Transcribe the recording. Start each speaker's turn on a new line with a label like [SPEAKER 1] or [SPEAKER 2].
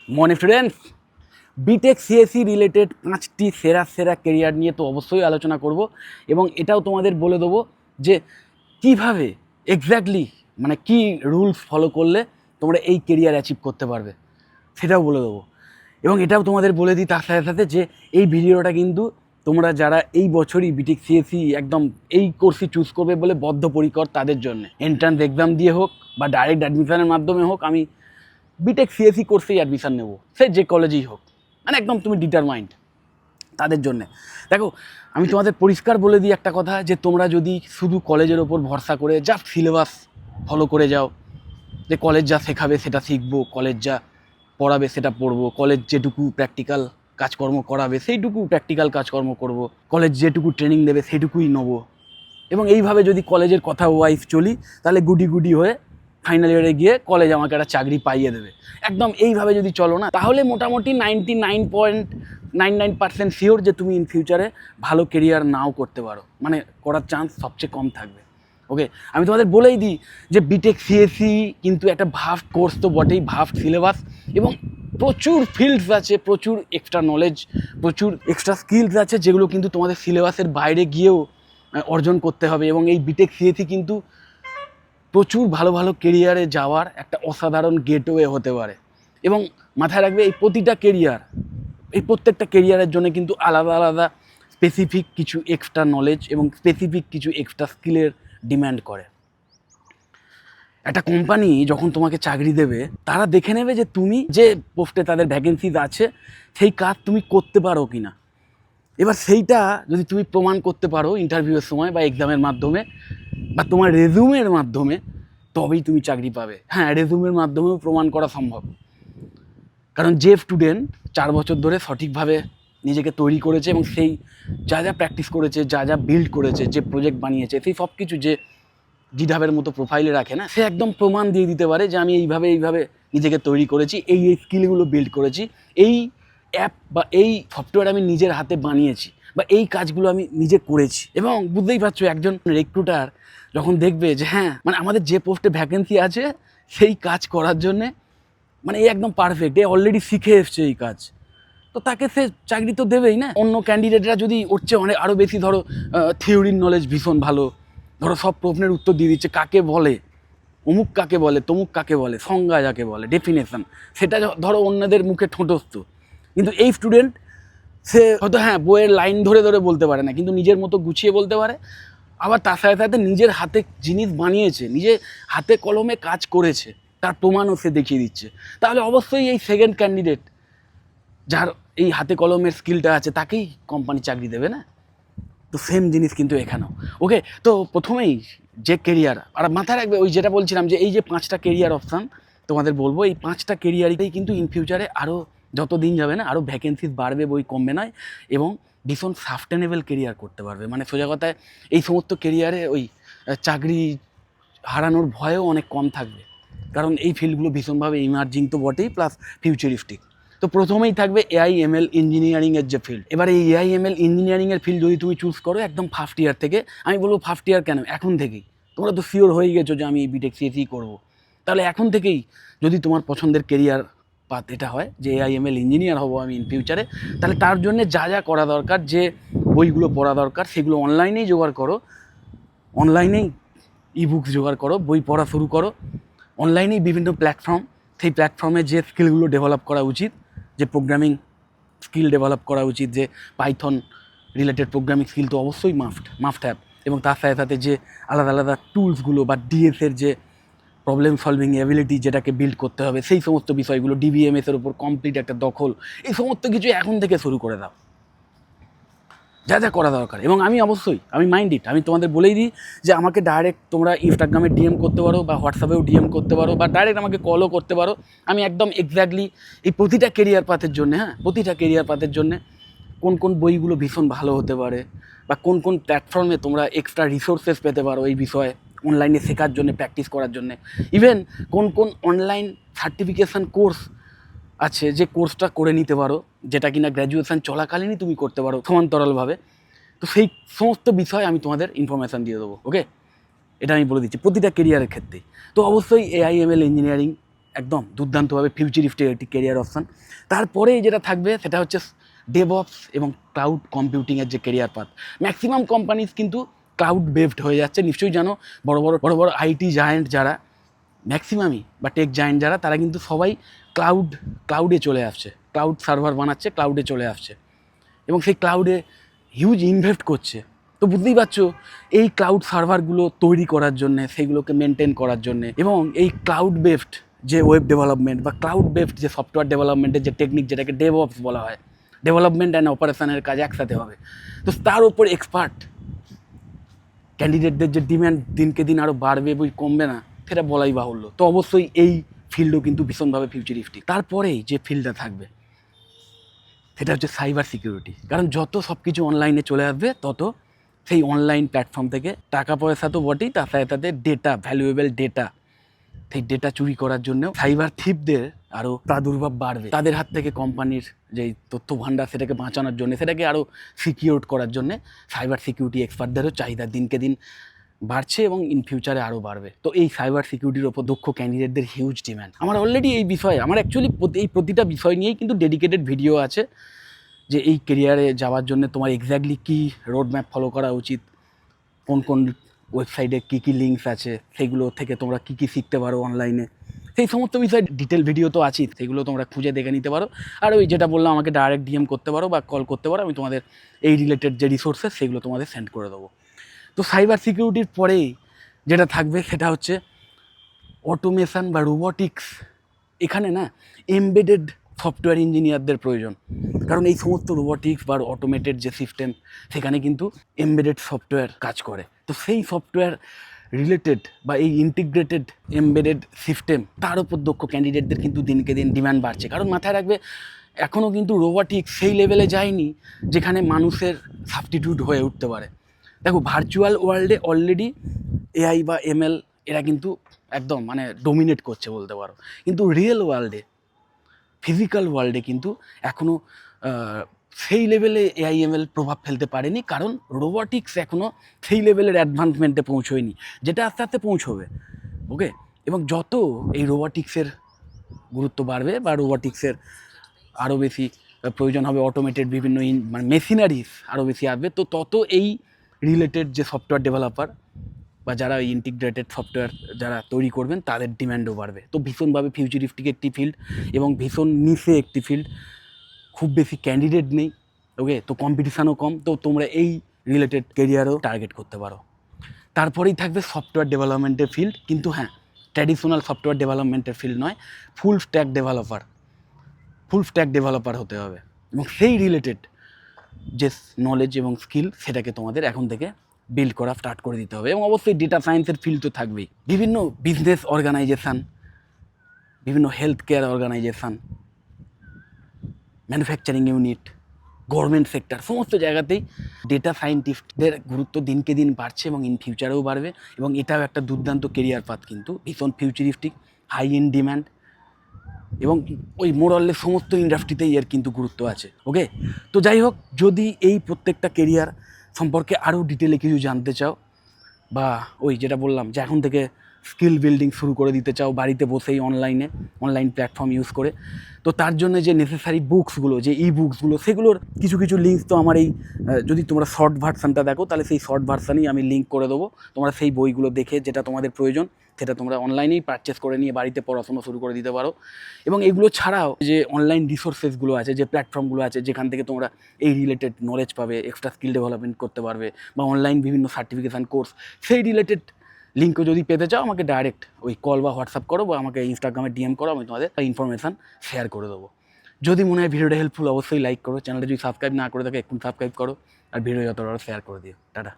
[SPEAKER 1] Morning students, BTech CSC related 5টি সেরা সেরা কেরিয়ার নিয়ে তো অবশ্যই আলোচনা করব এবং এটাও তোমাদের বলে দেবো যে কিভাবে এক্স্যাক্টলি মানে কি রুলস ফলো করলে তোমরা এই কেরিয়ার অ্যাচিভ করতে পারবে সেটাও বলে দেবো। এবং এটাও তোমাদের বলে দিই তার সাথে সাথে যে এই ভিডিওটা কিন্তু তোমরা যারা এই বছরই বিটেক সিএসসি একদম এই কোর্সই চুজ করবে বলে বদ্ধপরিকর তাদের জন্য, এন্ট্রান্স এক্সাম দিয়ে হোক বা ডাইরেক্ট অ্যাডমিশনের মাধ্যমে হোক, আমি বিটেক সিএসসি কোর্সেই অ্যাডমিশন নেবো, সে যে কলেজেই হোক, মানে একদম তুমি ডিটারমাইন্ড তাদের জন্যে। দেখো, আমি তোমাদের পরিষ্কার বলে দিই একটা কথা, যে তোমরা যদি শুধু কলেজের ওপর ভরসা করে জাস্ট সিলেবাস ফলো করে যাও, যে কলেজ যা শেখাবে সেটা শিখবো, কলেজ যা পড়াবে সেটা পড়বো, কলেজ যেটুকু প্র্যাকটিক্যাল কাজকর্ম করাবে সেইটুকু প্র্যাকটিক্যাল কাজকর্ম করব, কলেজ যেটুকু ট্রেনিং দেবে সেটুকুই নেবো, এবং এইভাবে যদি কলেজের কথা ওয়াইজ চলি তাহলে গুডি গুডি হয়ে ফাইনাল ইয়ারে গিয়ে কলেজ আমাকে একটা চাকরি পাইয়ে দেবে। একদম এইভাবে যদি চলো না, তাহলে মোটামুটি 99.99% শিওর যে তুমি ইন ফিউচারে ভালো কেরিয়ার নাও করতে পারো, মানে করার চান্স সবচেয়ে কম থাকবে। ওকে, আমি তোমাদের বলেই দিই যে বিটেক সিএসসি কিন্তু একটা ভাস্ট কোর্স তো বটেই, ভাস্ট সিলেবাস, এবং প্রচুর ফিল্ডস আছে, প্রচুর এক্সট্রা নলেজ, প্রচুর এক্সট্রা স্কিলস আছে যেগুলো কিন্তু তোমাদের সিলেবাসের বাইরে গিয়েও অর্জন করতে হবে। এবং এই বিটেক সিএসসি কিন্তু প্রচুর ভালো ভালো কেরিয়ারে যাওয়ার একটা অসাধারণ গেটওয়ে হতে পারে। এবং মাথায় রাখবে, এই প্রতিটা কেরিয়ার, এই প্রত্যেকটা কেরিয়ারের জন্য কিন্তু আলাদা আলাদা স্পেসিফিক কিছু এক্সট্রা নলেজ এবং স্পেসিফিক কিছু এক্সট্রা স্কিলের ডিম্যান্ড করে। একটা কোম্পানি যখন তোমাকে চাকরি দেবে, তারা দেখে নেবে যে তুমি যে পোস্টে তাদের ভ্যাকেন্সিজ আছে সেই কাজ তুমি করতে পারো কি না। এবার সেইটা যদি তুমি প্রমাণ করতে পারো ইন্টারভিউয়ের সময় বা এক্সামের মাধ্যমে বা তোমার রেজুমের মাধ্যমে, তবেই তুমি চাকরি পাবে। হ্যাঁ, রেজুমের মাধ্যমেও প্রমাণ করা সম্ভব, কারণ যে স্টুডেন্ট 4 বছর ধরে সঠিকভাবে নিজেকে তৈরি করেছে এবং সেই যা যা প্র্যাকটিস করেছে, যা যা বিল্ড করেছে, যে প্রজেক্ট বানিয়েছে, সেই সব কিছু যে জিডাবের মতো প্রোফাইলে রাখে না, সে একদম প্রমাণ দিয়ে দিতে পারে যে আমি এইভাবে এইভাবে নিজেকে তৈরি করেছি, এই এই স্কিলগুলো বিল্ড করেছি, এই অ্যাপ বা এই সফটওয়্যার আমি নিজের হাতে বানিয়েছি, বা এই কাজগুলো আমি নিজে করেছি। এবং বুঝতেই পারছো, একজন রিক্রুটার যখন দেখবে যে হ্যাঁ, মানে আমাদের যে পোস্টে ভ্যাকেন্সি আছে সেই কাজ করার জন্যে, মানে এই একদম পারফেক্ট, এ অলরেডি শিখে এসছে এই কাজ, তো তাকে সে চাকরি তো দেবেই না। অন্য ক্যান্ডিডেটরা যদি ওর চেয়ে অনেক আরও বেশি, ধরো থিওরির নলেজ ভীষণ ভালো, ধরো সব প্রশ্নের উত্তর দিয়ে দিচ্ছে, কাকে বলে অমুক, কাকে বলে তমুক, কাকে বলে সংজ্ঞা, যাকে বলে ডেফিনেশন, সেটা ধরো অন্যদের মুখে ঠোঁটস্থ, কিন্তু এই স্টুডেন্ট সে হয়তো হ্যাঁ বইয়ের লাইন ধরে ধরে বলতে পারে না, কিন্তু নিজের মতো গুছিয়ে বলতে পারে, আবার তার সাথে সাথে নিজের হাতে জিনিস বানিয়েছে, নিজে হাতে কলমে কাজ করেছে, তার প্রমাণও সে দেখিয়ে দিচ্ছে। তাহলে অবশ্যই এই সেকেন্ড ক্যান্ডিডেট, যার এই হাতে কলমের স্কিলটা আছে, তাকেই কোম্পানি চাকরি দেবে না। তো সেম জিনিস কিন্তু এখানেও। ওকে, তো প্রথমেই যে কেরিয়ার, আর মাথায় রাখবে ওই যেটা বলছিলাম, যে এই যে 5টা কেরিয়ার অপশান তোমাদের বলবো, এই 5টা কেরিয়ারই কিন্তু ইন ফিউচারে আরও যত দিন যাবে না আরও ভ্যাকেন্সিস বাড়বে, বই কমবে নয়, এবং ভীষণ সাস্টেনেবল কেরিয়ার করতে পারবে। মানে সোজা কথায় এই সমস্ত কেরিয়ারে ওই চাকরি হারানোর ভয়ও অনেক কম থাকবে, কারণ এই ফিল্ডগুলো ভীষণভাবে ইমার্জিং তো বটেই, প্লাস ফিউচারিস্টিক। তো প্রথমেই থাকবে এআইএমএল ইঞ্জিনিয়ারিংয়ের যে ফিল্ড। এবার এই এআইএমএল ইঞ্জিনিয়ারিংয়ের ফিল্ড যদি তুমি চুজ করো একদম ফার্স্ট ইয়ার থেকে, আমি বলবো ফার্স্ট ইয়ার কেন, এখন থেকেই তোমরা তো শিওর হয়ে গেছো যে আমি এই বিটেক সিএসসি করবো, তাহলে এখন থেকেই যদি তোমার পছন্দের কেরিয়ার পাথ এটা হয় যে এআইএমএল ইঞ্জিনিয়ার হবো আমি ইন ফিউচারে, তাহলে তার জন্য যা যা করা দরকার, যে বইগুলো পড়া দরকার, সেগুলো অনলাইনেই জোগাড় করো, অনলাইনেই ইবুকস জোগাড় করো, বই পড়া শুরু করো, অনলাইনেই বিভিন্ন প্ল্যাটফর্ম, সেই প্ল্যাটফর্মে যে স্কিলগুলো ডেভেলপ করা উচিত, যে প্রোগ্রামিং স্কিল ডেভেলপ করা উচিত, যে পাইথন রিলেটেড প্রোগ্রামিং স্কিল তো অবশ্যই মাস্ট হ্যাভ, এবং তার সাথে সাথে যে আলাদা আলাদা টুলসগুলো বা ডিএসের যে প্রবলেম সলভিং এবিলিটি যেটাকে বিল্ড করতে হবে, সেই সমস্ত বিষয়গুলো, ডিবিএমএসের উপর কমপ্লিট একটা দখল, এই সমস্ত কিছু এখন থেকে শুরু করে দাও, যা যা করা দরকার। এবং আমি অবশ্যই আমি মাইন্ডেড, আমি তোমাদের বলেই দিই যে আমাকে ডাইরেক্ট তোমরা ইনস্টাগ্রামে ডিএম করতে পারো, বা হোয়াটসঅ্যাপেও ডিএম করতে পারো, বা ডাইরেক্ট আমাকে কলও করতে পারো। আমি একদম এক্স্যাক্টলি এই প্রতিটা কেরিয়ার পাথের জন্যে, হ্যাঁ প্রতিটা কেরিয়ার পাথের জন্যে কোন কোন বইগুলো ভীষণ ভালো হতে পারে, বা কোন কোন প্ল্যাটফর্মে তোমরা এক্সট্রা রিসোর্সেস পেতে পারো এই বিষয়ে অনলাইনে শেখার জন্য, প্র্যাকটিস করার জন্যে, ইভেন কোন কোন অনলাইন সার্টিফিকেশান কোর্স আছে যে কোর্সটা করে নিতে পারো, যেটা কিনা গ্র্যাজুয়েশান চলাকালীনই তুমি করতে পারো সমান্তরালভাবে। তো সেই সমস্ত বিষয়ে আমি তোমাদের ইনফরমেশান দিয়ে দেবো। ওকে, এটা আমি বলে দিচ্ছি প্রতিটা কেরিয়ারের ক্ষেত্রেই। তো অবশ্যই এআইএমএল ইঞ্জিনিয়ারিং একদম দুর্দান্তভাবে ফিউচারিস্টিক একটি কেরিয়ার অপশান। তারপরেই যেটা থাকবে সেটা হচ্ছে ডেভঅপস এবং ক্লাউড কম্পিউটিংয়ের যে কেরিয়ার পাথ। ম্যাক্সিমাম কোম্পানিজ কিন্তু ক্লাউড বেসড হয়ে যাচ্ছে। নিশ্চয়ই জানো বড় বড় আইটি জায়েন্ট যারা, ম্যাক্সিমামই বা টেক জায়েন্ট যারা, তারা কিন্তু সবাই ক্লাউডে চলে আসছে, ক্লাউড সার্ভার বানাচ্ছে, ক্লাউডে চলে আসছে এবং সেই ক্লাউডে হিউজ ইনভেস্ট করছে। তো বুঝতেই পারছো এই ক্লাউড সার্ভারগুলো তৈরি করার জন্যে, সেইগুলোকে মেনটেন করার জন্যে এবং এই ক্লাউড বেসড যে ওয়েব ডেভেলপমেন্ট বা ক্লাউড বেসড যে সফটওয়্যার ডেভেলপমেন্টের যে টেকনিক, যেটাকে ডেভঅপস বলা হয়, ডেভেলপমেন্ট অ্যান্ড অপারেশনের কাজ একসাথে হবে, তো তার উপর এক্সপার্ট ক্যান্ডিডেটদের যে ডিম্যান্ড দিনকে দিন আরও বাড়বে বই কমবে না, সেটা বলাই বাহুল্য। তো অবশ্যই এই ফিল্ডও কিন্তু ভীষণভাবে ফিউচারিস্টিক। তারপরেই যে ফিল্ডটা থাকবে সেটা হচ্ছে সাইবার সিকিউরিটি। কারণ যত সব কিছু অনলাইনে চলে আসবে তত সেই অনলাইন প্ল্যাটফর্ম থেকে টাকা পয়সা তো বটেই, তার সাথে সাথে ডেটা, ভ্যালুয়েবল ডেটা, সেই ডেটা চুরি করার জন্যও সাইবার থিপদের আরও প্রাদুর্ভাব বাড়বে। তাদের হাত থেকে কোম্পানির যেই তথ্য ভাণ্ডার সেটাকে বাঁচানোর জন্য, সেটাকে আরও সিকিউর করার জন্যে সাইবার সিকিউরিটি এক্সপার্টদেরও চাহিদা দিনকে দিন বাড়ছে এবং ইন ফিউচারে আরও বাড়বে। তো এই সাইবার সিকিউরিটির ওপর দক্ষ ক্যান্ডিডেটদের হিউজ ডিম্যান্ড। আমার অলরেডি এই বিষয়ে, আমার অ্যাকচুয়ালি এই প্রতিটা বিষয় নিয়েই কিন্তু ডেডিকেটেড ভিডিও আছে, যে এই কেরিয়ারে যাওয়ার জন্য তোমার এক্স্যাক্টলি কী রোড ম্যাপ ফলো করা উচিত, কোন কোন ওয়েবসাইটে কী কী লিঙ্কস আছে, সেগুলো থেকে তোমরা কী কী শিখতে পারো অনলাইনে, সেই সমস্ত বিষয়ে ডিটেল ভিডিও তো আছেই, সেগুলো তোমরা খুঁজে দেখে নিতে পারো। আর ওই যেটা বললাম, আমাকে ডাইরেক্ট ডিএম করতে পারো বা কল করতে পারো, আমি তোমাদের এই রিলেটেড যে রিসোর্সেস সেগুলো তোমাদের সেন্ড করে দেবো। তো সাইবার সিকিউরিটির পরেই যেটা থাকবে সেটা হচ্ছে অটোমেশন বা রোবোটিক্স। এখানে না এমবেডেড সফটওয়্যার ইঞ্জিনিয়ারদের প্রয়োজন, কারণ এই সমস্ত রোবোটিক্স বা অটোমেটেড যে সিস্টেম, সেখানে কিন্তু এমবেডেড সফটওয়্যার কাজ করে। তো সেই সফটওয়্যার রিলেটেড বা এই ইন্টিগ্রেটেড এমবেডেড সিস্টেম, তার উপর দক্ষ ক্যান্ডিডেটদের কিন্তু দিনকে দিন ডিমান্ড বাড়ছে। কারণ মাথায় রাখবে, এখনও কিন্তু রোবোটিক্স সেই লেভেলে যায়নি যেখানে মানুষের সাবস্টিটিউট হয়ে উঠতে পারে। দেখো, ভার্চুয়াল ওয়ার্ল্ডে অলরেডি এআই বা এমএল এরা কিন্তু একদম মানে ডোমিনেট করছে বলতে পারো, কিন্তু রিয়েল ওয়ার্ল্ডে, ফিজিক্যাল ওয়ার্ল্ডে কিন্তু এখনও সেই লেভেলে এআইএমএল প্রভাব ফেলতে পারেনি, কারণ রোবোটিক্স এখনও সেই লেভেলের অ্যাডভান্সমেন্টে পৌঁছয়নি, যেটা আস্তে আস্তে পৌঁছবে। ওকে, এবং যত এই রোবোটিক্সের গুরুত্ব বাড়বে বা রোবোটিক্সের আরও বেশি প্রয়োজন হবে, অটোমেটেড বিভিন্ন মানে মেশিনারিজ আরও বেশি আসবে, তো তত এই রিলেটেড যে সফটওয়্যার ডেভেলপার বা যারা এই ইন্টিগ্রেটেড সফটওয়্যার যারা তৈরি করবেন, তাদের ডিম্যান্ডও বাড়বে। তো ভীষণভাবে ফিউচারিস্টিক একটি ফিল্ড এবং ভীষণ নিশে একটি ফিল্ড, খুব বেশি ক্যান্ডিডেট নেই। ওকে, তো কম্পিটিশানও কম, তো তোমরা এই রিলেটেড কেরিয়ারও টার্গেট করতে পারো। তারপরেই থাকবে সফটওয়্যার ডেভেলপমেন্টের ফিল্ড, কিন্তু হ্যাঁ, ট্র্যাডিশনাল সফটওয়্যার ডেভেলপমেন্টের ফিল্ড নয়, ফুল স্ট্যাক ডেভেলপার হতে হবে এবং সেই রিলেটেড যে নলেজ এবং স্কিল, সেটাকে তোমাদের এখন থেকে বিল্ড করা স্টার্ট করে দিতে হবে। এবং অবশ্যই ডেটা সায়েন্সের ফিল্ড তো থাকবেই। বিভিন্ন বিজনেস অর্গানাইজেশান, বিভিন্ন health care organisation, manufacturing unit, government sector, সমস্ত জায়গাতেই ডেটা সায়েন্টিস্টদের গুরুত্ব দিনকে দিন বাড়ছে এবং ইন ফিউচারেও বাড়বে। এবং এটাও একটা দুর্দান্ত কেরিয়ার পাথ, কিন্তু ভীষণ ফিউচারিস্টিক, হাই ইন ডিম্যান্ড, এবং ওই মোরালের সমস্ত ইন্ডাস্ট্রিতেই এর কিন্তু গুরুত্ব আছে। ওকে, তো যাই হোক, যদি এই প্রত্যেকটা কেরিয়ার সম্পর্কে আরও ডিটেলে কিছু জানতে চাও, বা ওই যেটা বললাম যে এখন থেকে স্কিল বিল্ডিং শুরু করে দিতে চাও বাড়িতে বসেই অনলাইন প্ল্যাটফর্ম ইউজ করে, তো তার জন্য যে নেসেসারি বুকসগুলো, যে বুকসগুলো, সেগুলোর কিছু কিছু লিঙ্কস তো আমার এই যদি তোমরা শর্ট ভার্সানটা দেখো, তাহলে সেই শর্ট ভার্সানেই আমি লিঙ্ক করে দেবো। তোমরা সেই বইগুলো দেখে যেটা তোমাদের প্রয়োজন সেটা তোমরা অনলাইনেই পারচেস করে নিয়ে বাড়িতে পড়াশোনা শুরু করে দিতে পারো। এবং এগুলো ছাড়াও যে অনলাইন রিসোর্সেসগুলো আছে, যে প্ল্যাটফর্মগুলো আছে, যেখান থেকে তোমরা এই রিলেটেড নলেজ পাবে, এক্সট্রা স্কিল ডেভেলপমেন্ট করতে পারবে, বা অনলাইন বিভিন্ন সার্টিফিকেশান কোর্স, সেই রিলেটেড লিঙ্কও যদি পেতে চাও, আমাকে ডাইরেক্ট ওই কল বা হোয়াটসঅ্যাপ করো বা আমাকে ইনস্টাগ্রামে ডিএম করো, আমি তোমাদের ইনফরমেশান শেয়ার করে দেবো। যদি মনে হয় ভিডিওটা হেল্পফুল, অবশ্যই লাইক করো। চ্যানেলটা যদি সাবস্ক্রাইব না করে থাকে, একটু সাবস্ক্রাইব করো, আর ভিডিও যতটা শেয়ার করে দিও। টাটা।